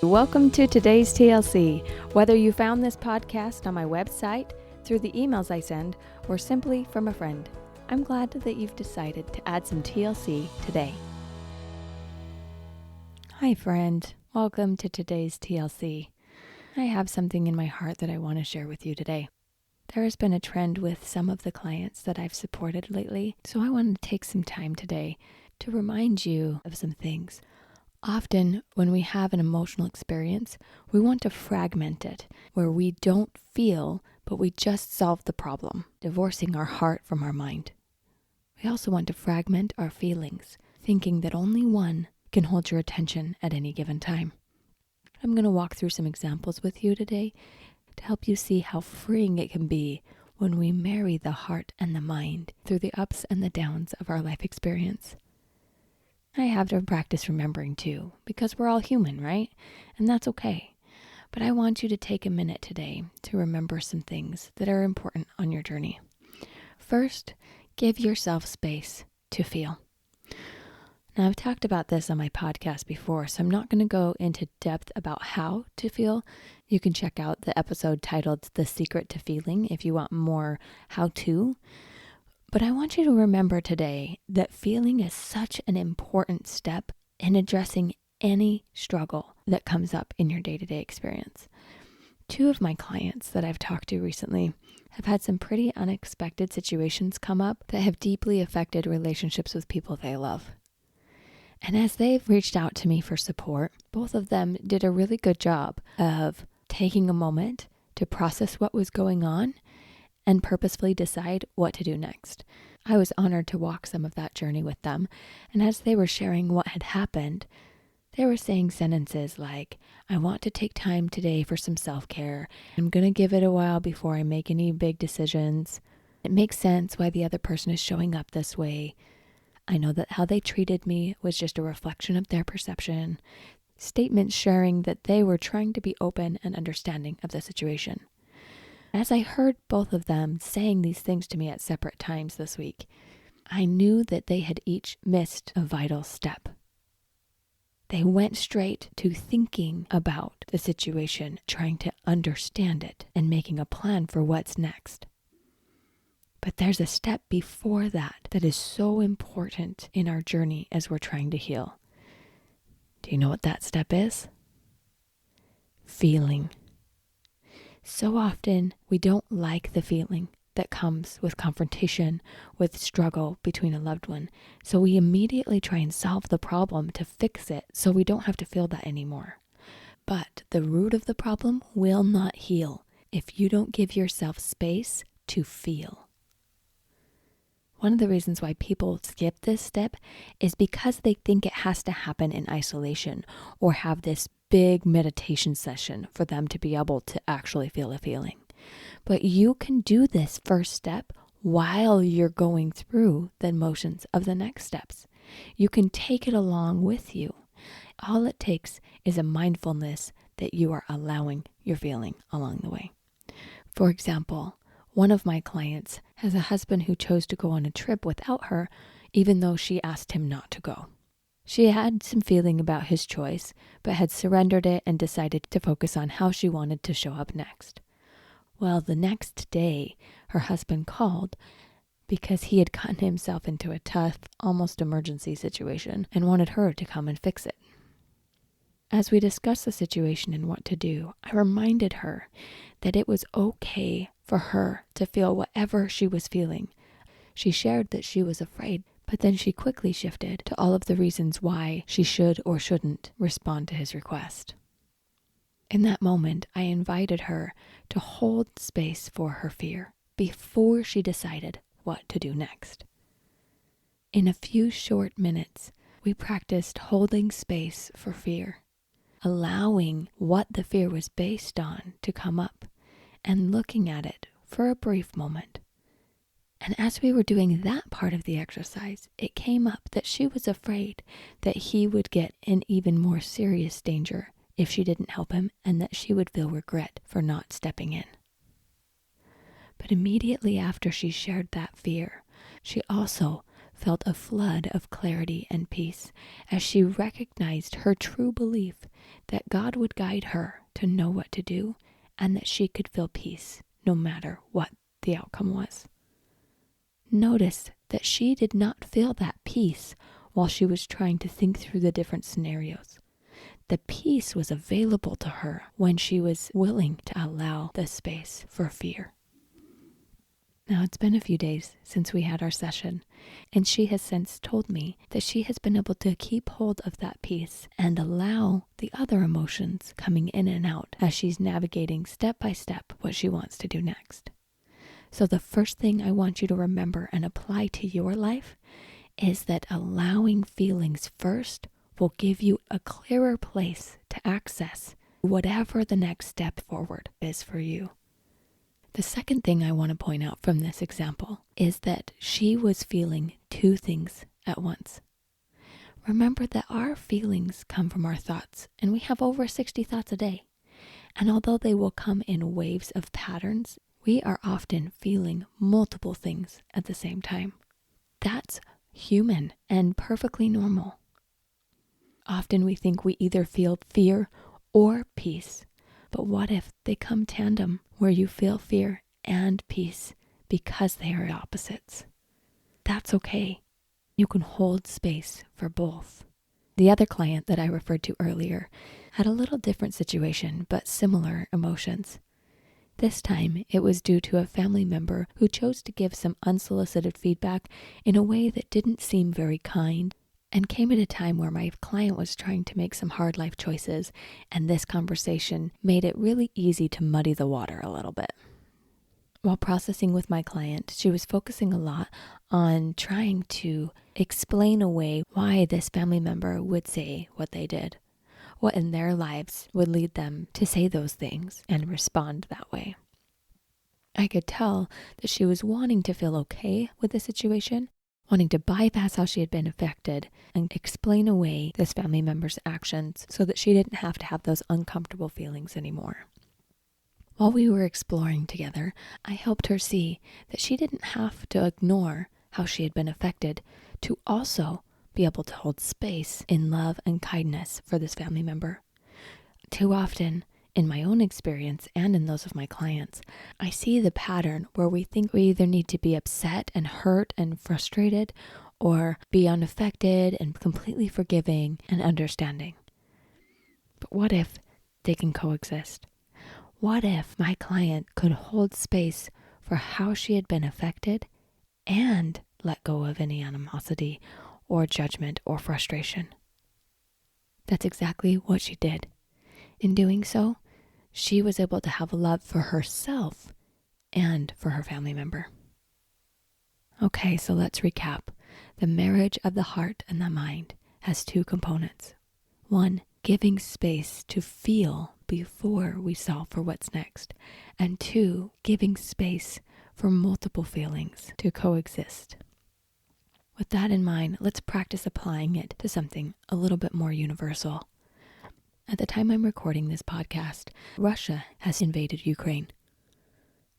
Welcome to today's TLC. Whether you found this podcast on my website, through the emails I send, or simply from a friend, I'm glad that you've decided to add some TLC today. Hi friend, welcome to today's TLC. I have something in my heart that I want to share with you today. There has been a trend with some of the clients that I've supported lately, so I want to take some time today to remind you of some things. Often, when we have an emotional experience, we want to fragment it, where we don't feel, but we just solve the problem, divorcing our heart from our mind. We also want to fragment our feelings, thinking that only one can hold your attention at any given time. I'm going to walk through some examples with you today to help you see how freeing it can be when we marry the heart and the mind through the ups and the downs of our life experience. I have to practice remembering too, because we're all human, right? And that's okay. But I want you to take a minute today to remember some things that are important on your journey. First, give yourself space to feel. Now, I've talked about this on my podcast before, so I'm not going to go into depth about how to feel. You can check out the episode titled The Secret to Feeling if you want more how-to. But I want you to remember today that feeling is such an important step in addressing any struggle that comes up in your day-to-day experience. Two of my clients that I've talked to recently have had some pretty unexpected situations come up that have deeply affected relationships with people they love. And as they've reached out to me for support, both of them did a really good job of taking a moment to process what was going on and purposefully decide what to do next. I was honored to walk some of that journey with them, and as they were sharing what had happened, they were saying sentences like, I want to take time today for some self-care. I'm going to give it a while before I make any big decisions. It makes sense why the other person is showing up this way. I know that how they treated me was just a reflection of their perception. Statements sharing that they were trying to be open and understanding of the situation. As I heard both of them saying these things to me at separate times this week, I knew that they had each missed a vital step. They went straight to thinking about the situation, trying to understand it, and making a plan for what's next. But there's a step before that that is so important in our journey as we're trying to heal. Do you know what that step is? Feeling. So often, we don't like the feeling that comes with confrontation, with struggle between a loved one. So we immediately try and solve the problem to fix it so we don't have to feel that anymore. But the root of the problem will not heal if you don't give yourself space to feel. One of the reasons why people skip this step is because they think it has to happen in isolation or have this big meditation session for them to be able to actually feel a feeling. But you can do this first step while you're going through the motions of the next steps. You can take it along with you. All it takes is a mindfulness that you are allowing your feeling along the way. For example, one of my clients has a husband who chose to go on a trip without her, even though she asked him not to go. She had some feeling about his choice, but had surrendered it and decided to focus on how she wanted to show up next. Well, the next day, her husband called because he had gotten himself into a tough, almost emergency situation and wanted her to come and fix it. As we discussed the situation and what to do, I reminded her that it was okay for her to feel whatever she was feeling. She shared that she was afraid, but then she quickly shifted to all of the reasons why she should or shouldn't respond to his request. In that moment, I invited her to hold space for her fear before she decided what to do next. In a few short minutes, we practiced holding space for fear, allowing what the fear was based on to come up and looking at it for a brief moment. And as we were doing that part of the exercise, it came up that she was afraid that he would get in even more serious danger if she didn't help him, and that she would feel regret for not stepping in. But immediately after she shared that fear, she also felt a flood of clarity and peace as she recognized her true belief that God would guide her to know what to do and that she could feel peace no matter what the outcome was. Notice that she did not feel that peace while she was trying to think through the different scenarios. The peace was available to her when she was willing to allow the space for fear. Now, it's been a few days since we had our session, and she has since told me that she has been able to keep hold of that peace and allow the other emotions coming in and out as she's navigating step by step what she wants to do next. So the first thing I want you to remember and apply to your life is that allowing feelings first will give you a clearer place to access whatever the next step forward is for you. The second thing I want to point out from this example is that she was feeling two things at once. Remember that our feelings come from our thoughts, and we have over 60 thoughts a day. And although they will come in waves of patterns, we are often feeling multiple things at the same time. That's human and perfectly normal. Often we think we either feel fear or peace. But what if they come tandem, where you feel fear and peace because they are opposites? That's okay. You can hold space for both. The other client that I referred to earlier had a little different situation, but similar emotions. This time, it was due to a family member who chose to give some unsolicited feedback in a way that didn't seem very kind, and came at a time where my client was trying to make some hard life choices, and this conversation made it really easy to muddy the water a little bit. While processing with my client, she was focusing a lot on trying to explain away why this family member would say what they did, what in their lives would lead them to say those things and respond that way. I could tell that she was wanting to feel okay with the situation, wanting to bypass how she had been affected and explain away this family member's actions so that she didn't have to have those uncomfortable feelings anymore. While we were exploring together, I helped her see that she didn't have to ignore how she had been affected to also be able to hold space in love and kindness for this family member. Too often, in my own experience and in those of my clients, I see the pattern where we think we either need to be upset and hurt and frustrated or be unaffected and completely forgiving and understanding. But what if they can coexist? What if my client could hold space for how she had been affected and let go of any animosity or judgment or frustration? That's exactly what she did. In doing so, she was able to have love for herself and for her family member. Okay, so let's recap. The marriage of the heart and the mind has two components. One, giving space to feel before we solve for what's next. And two, giving space for multiple feelings to coexist. With that in mind, let's practice applying it to something a little bit more universal. At the time I'm recording this podcast, Russia has invaded Ukraine.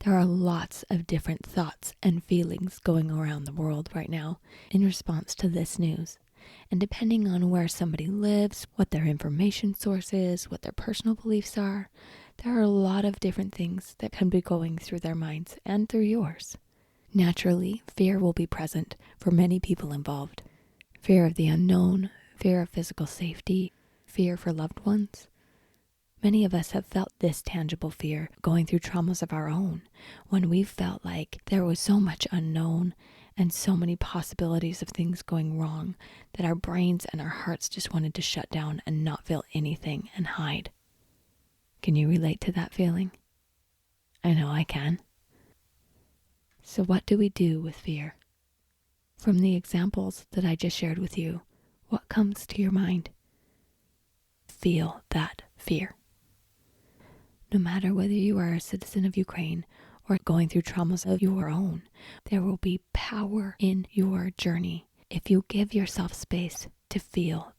There are lots of different thoughts and feelings going around the world right now in response to this news. And depending on where somebody lives, what their information source is, what their personal beliefs are, there are a lot of different things that can be going through their minds and through yours. Naturally, fear will be present for many people involved. Fear of the unknown, fear of physical safety, fear for loved ones. Many of us have felt this tangible fear going through traumas of our own, when we felt like there was so much unknown and so many possibilities of things going wrong that our brains and our hearts just wanted to shut down and not feel anything and hide. Can you relate to that feeling? I know I can. So what do we do with fear? From the examples that I just shared with you, what comes to your mind? Feel that fear. No matter whether you are a citizen of Ukraine or going through traumas of your own, there will be power in your journey if you give yourself space to feel.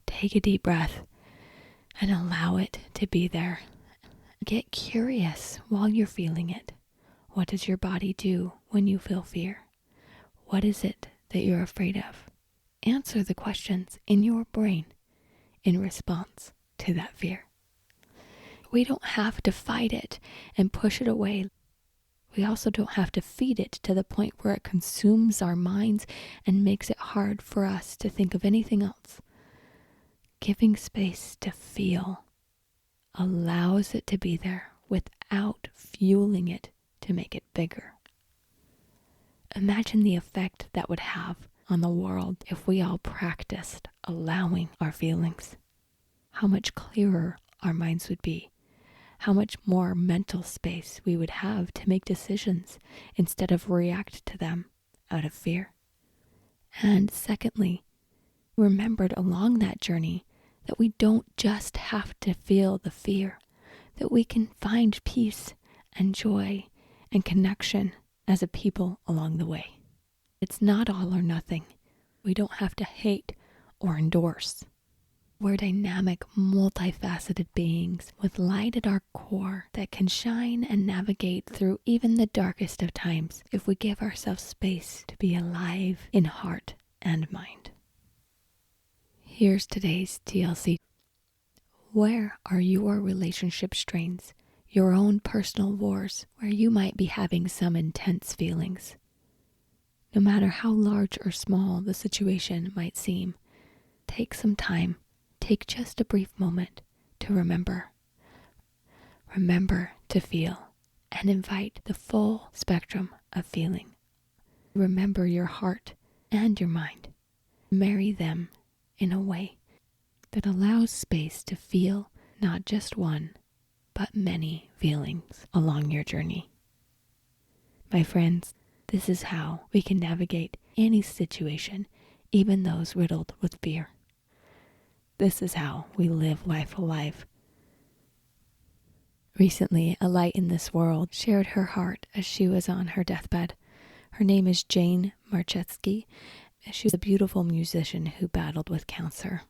Take a deep breath and allow it to be there. Get curious while you're feeling it. What does your body do when you feel fear? What is it that you're afraid of. Answer the questions in your brain in response to that fear. We don't have to fight it and push it away. We also don't have to feed it to the point where it consumes our minds and makes it hard for us to think of anything else. Giving space to feel allows it to be there without fueling it to make it bigger. Imagine the effect that would have on the world if we all practiced allowing our feelings. How much clearer our minds would be. How much more mental space we would have to make decisions instead of react to them out of fear. And secondly, remembered along that journey that we don't just have to feel the fear, that we can find peace and joy and connection as a people along the way. It's not all or nothing. We don't have to hate or endorse. We're dynamic, multifaceted beings with light at our core that can shine and navigate through even the darkest of times if we give ourselves space to be alive in heart and mind. Here's today's TLC. Where are your relationship strains, your own personal wars, where you might be having some intense feelings? No matter how large or small the situation might seem, take some time. Take just a brief moment to remember. Remember to feel and invite the full spectrum of feeling. Remember your heart and your mind. Marry them in a way that allows space to feel not just one, but many feelings along your journey. My friends, this is how we can navigate any situation, even those riddled with fear. This is how we live life alive. Recently, a light in this world shared her heart as she was on her deathbed. Her name is Jane Marchetsky. She's a beautiful musician who battled with cancer.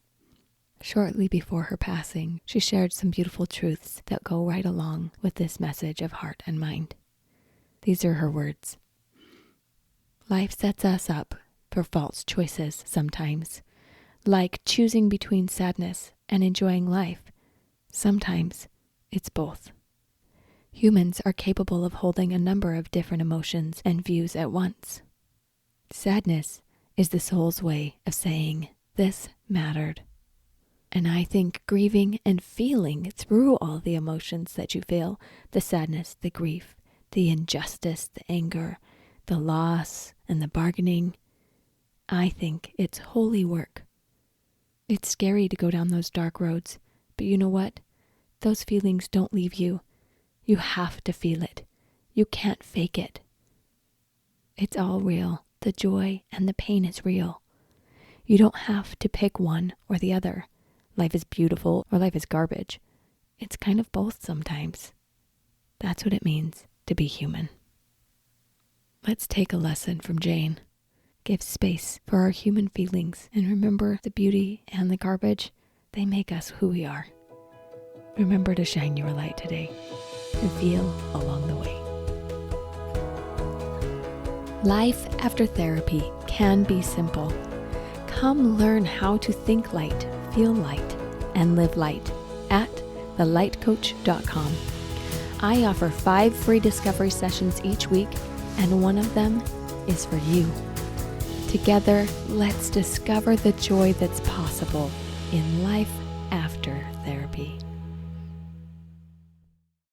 Shortly before her passing, she shared some beautiful truths that go right along with this message of heart and mind. These are her words. Life sets us up for false choices sometimes. Like choosing between sadness and enjoying life. Sometimes it's both. Humans are capable of holding a number of different emotions and views at once. Sadness is the soul's way of saying, this mattered. And I think grieving and feeling through all the emotions that you feel, the sadness, the grief, the injustice, the anger, the loss, and the bargaining, I think it's holy work. It's scary to go down those dark roads, but you know what? Those feelings don't leave you. You have to feel it. You can't fake it. It's all real. The joy and the pain is real. You don't have to pick one or the other. Life is beautiful or life is garbage. It's kind of both sometimes. That's what it means to be human. Let's take a lesson from Jane. Give space for our human feelings and remember the beauty and the garbage, they make us who we are. Remember to shine your light today and feel along the way. Life after therapy can be simple. Come learn how to think light, feel light, and live light at thelightcoach.com. I offer 5 free discovery sessions each week, and one of them is for you. Together, let's discover the joy that's possible in life after